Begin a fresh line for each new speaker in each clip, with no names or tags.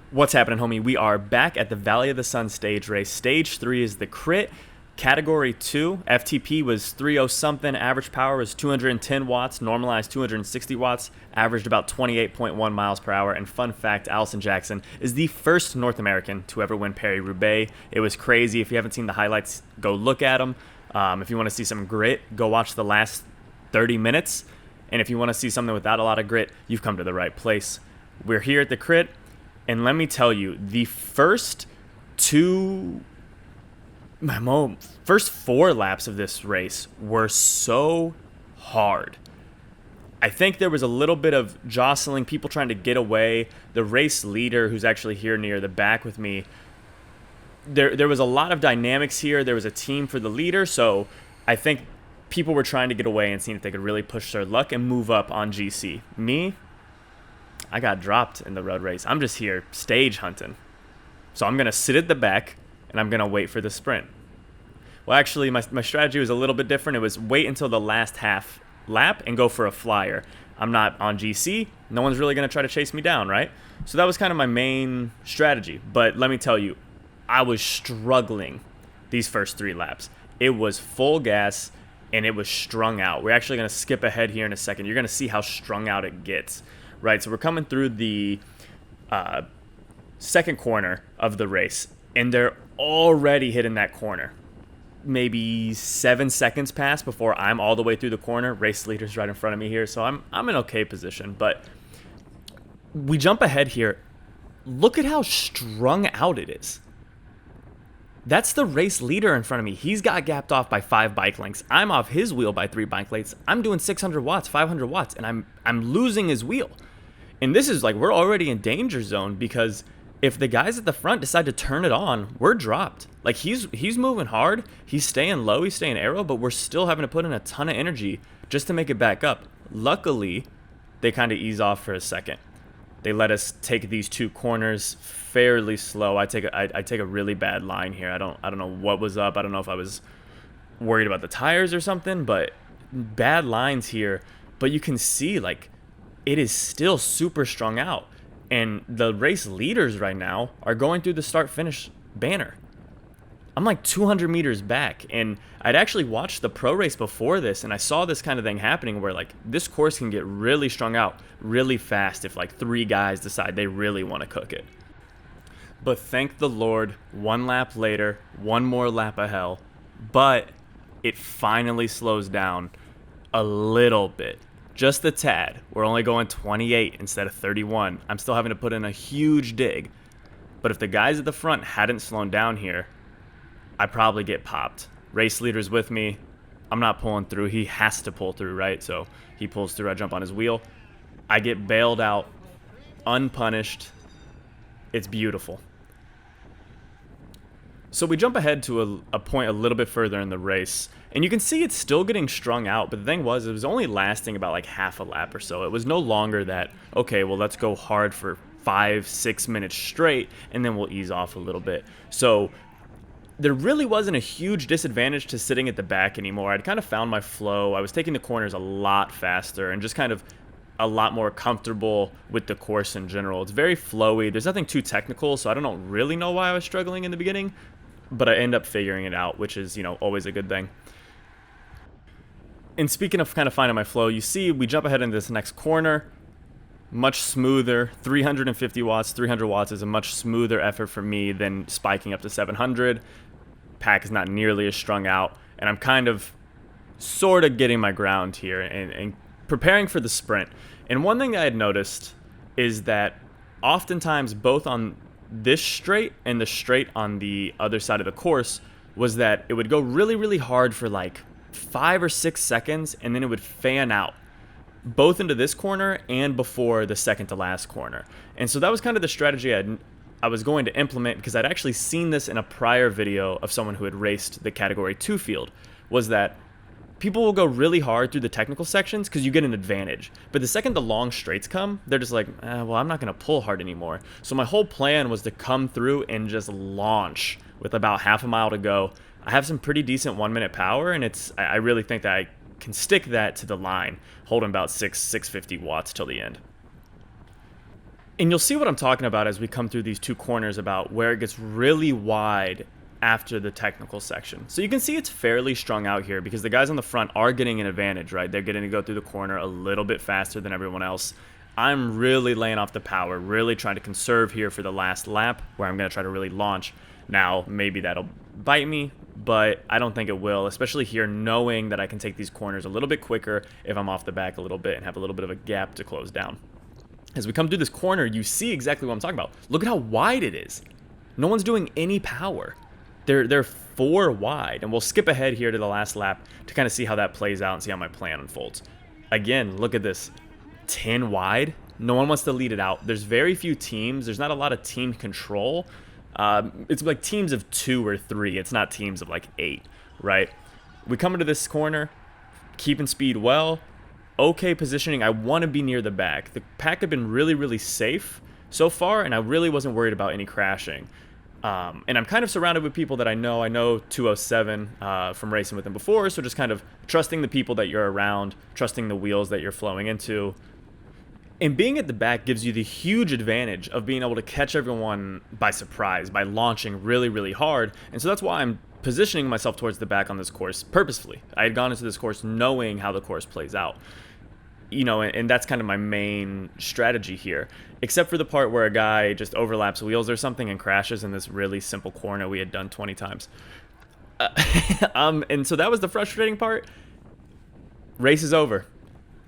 What's happening, homie? We are back at the Valley of the Sun stage race. Stage 3 is the crit. Category 2, FTP was 30 something. Average power was 210 watts. Normalized 260 watts. Averaged about 28.1 miles per hour. And fun fact, Allison Jackson is the first North American to ever win Paris-Roubaix. It was crazy. If you haven't seen the highlights, go look at them. If you want to see some grit, go watch the last 30 minutes. And if you want to see something without a lot of grit, you've come to the right place. We're here at the crit. And let me tell you, the first four laps of this race were so hard. I think there was a little bit of jostling, people trying to get away. The race leader, who's actually here near the back with me, there was a lot of dynamics here. There was a team for the leader, so I think people were trying to get away and seeing if they could really push their luck and move up on GC. Me, I got dropped in the road race. I'm just here stage hunting. So I'm going to sit at the back, and I'm going to wait for the sprint. Well, actually, my strategy was a little bit different. It was wait until the last half lap and go for a flyer. I'm not on GC. No one's really going to try to chase me down, right? So that was kind of my main strategy. But let me tell you, I was struggling these first 3 laps. It was full gas, and it was strung out. We're actually going to skip ahead here in a second. You're going to see how strung out it gets. Right, so we're coming through the second corner of the race, and they're already hitting that corner. Maybe 7 seconds pass before I'm all the way through the corner. Race leader's right in front of me here, so I'm in okay position. But we jump ahead here. Look at how strung out it is. That's the race leader in front of me. He's got gapped off by 5 bike lengths. I'm off his wheel by 3 bike lengths. I'm doing 600 watts, 500 watts, and I'm losing his wheel. And this is like, we're already in danger zone, because if the guys at the front decide to turn it on, we're dropped. Like, he's moving hard, he's staying low, he's staying aero, but we're still having to put in a ton of energy just to make it back up. Luckily, they kind of ease off for a second. They let us take these 2 corners fairly slow. I take a really bad line here. I don't know what was up. I don't know if I was worried about the tires or something, but bad lines here. But you can see, like, it is still super strung out. And the race leaders right now are going through the start-finish banner. I'm like 200 meters back, and I'd actually watched the pro race before this, and I saw this kind of thing happening where, like, this course can get really strung out really fast if, like, 3 guys decide they really want to cook it. But thank the Lord, 1 lap later, 1 more lap of hell, but it finally slows down a little bit. Just a tad. We're only going 28 instead of 31. I'm still having to put in a huge dig. But if the guys at the front hadn't slowed down here, I probably get popped. Race leader's with me. I'm not pulling through. He has to pull through, right? So he pulls through. I jump on his wheel. I get bailed out, unpunished. It's beautiful. So we jump ahead to a point a little bit further in the race, and you can see it's still getting strung out, but the thing was, it was only lasting about like half a lap or so. It was no longer that, okay, well, let's go hard for 5-6 minutes straight, and then we'll ease off a little bit. So there really wasn't a huge disadvantage to sitting at the back anymore. I'd kind of found my flow. I was taking the corners a lot faster and just kind of a lot more comfortable with the course in general. It's very flowy. There's nothing too technical, so I don't really know why I was struggling in the beginning, but I end up figuring it out, which is, always a good thing. And speaking of kind of finding my flow, you see we jump ahead into this next corner, much smoother, 350 watts, 300 watts is a much smoother effort for me than spiking up to 700. Pack is not nearly as strung out, and I'm kind of sort of getting my ground here and preparing for the sprint. And one thing that I had noticed is that oftentimes both on this straight and the straight on the other side of the course was that it would go really, really hard for like 5 or 6 seconds, and then it would fan out both into this corner and before the second to last corner. And so that was kind of the strategy I was going to implement, because I'd actually seen this in a prior video of someone who had raced the Category 2 field, was that people will go really hard through the technical sections because you get an advantage. But the second the long straights come, they're just like, well, I'm not going to pull hard anymore. So my whole plan was to come through and just launch with about half a mile to go. I have some pretty decent 1-minute power, and I really think that I can stick that to the line, holding about 650 watts till the end. And you'll see what I'm talking about as we come through these two corners about where it gets really wide after the technical section. So you can see it's fairly strung out here because the guys on the front are getting an advantage, right? They're getting to go through the corner a little bit faster than everyone else. I'm really laying off the power, really trying to conserve here for the last lap where I'm going to try to really launch. Now, maybe that'll bite me, but I don't think it will, especially here knowing that I can take these corners a little bit quicker if I'm off the back a little bit and have a little bit of a gap to close down. As we come through this corner, you see exactly what I'm talking about. Look at how wide it is. No one's doing any power. They're 4 wide, and we'll skip ahead here to the last lap to kind of see how that plays out and see how my plan unfolds. Again, look at this. 10 wide. No one wants to lead it out. There's very few teams. There's not a lot of team control. It's like teams of 2 or 3. It's not teams of like 8, right? We come into this corner, keeping speed well. Okay positioning. I want to be near the back. The pack had been really, really safe so far, and I really wasn't worried about any crashing. And I'm kind of surrounded with people that I know. I know 207 from racing with them before, so just kind of trusting the people that you're around, trusting the wheels that you're flowing into. And being at the back gives you the huge advantage of being able to catch everyone by surprise, by launching really, really hard. And so that's why I'm positioning myself towards the back on this course purposefully. I had gone into this course knowing how the course plays out. You know, and that's kind of my main strategy here, except for the part where a guy just overlaps wheels or something and crashes in this really simple corner we had done 20 times. And so that was the frustrating part. Race is over.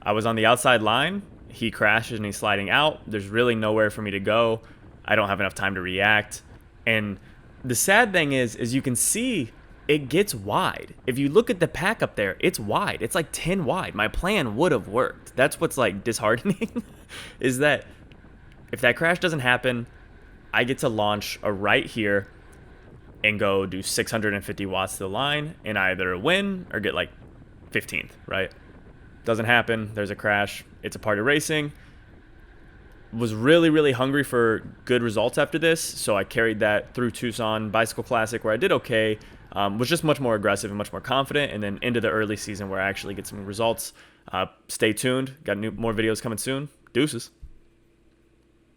I was on the outside line. He crashes and he's sliding out. There's really nowhere for me to go. I don't have enough time to react. And the sad thing is you can see it gets wide. If you look at the pack up there, it's wide. It's like 10 wide. My plan would have worked. That's what's like disheartening is that if that crash doesn't happen, I get to launch a right here and go do 650 watts to the line and either win or get like 15th, right? Doesn't happen. There's a crash. It's a part of racing. Was really, really hungry for good results after this, so I carried that through Tucson Bicycle Classic where I did okay. Was just much more aggressive and much more confident, and then into the early season where I actually get some results. Stay tuned. Got more videos coming soon. Deuces.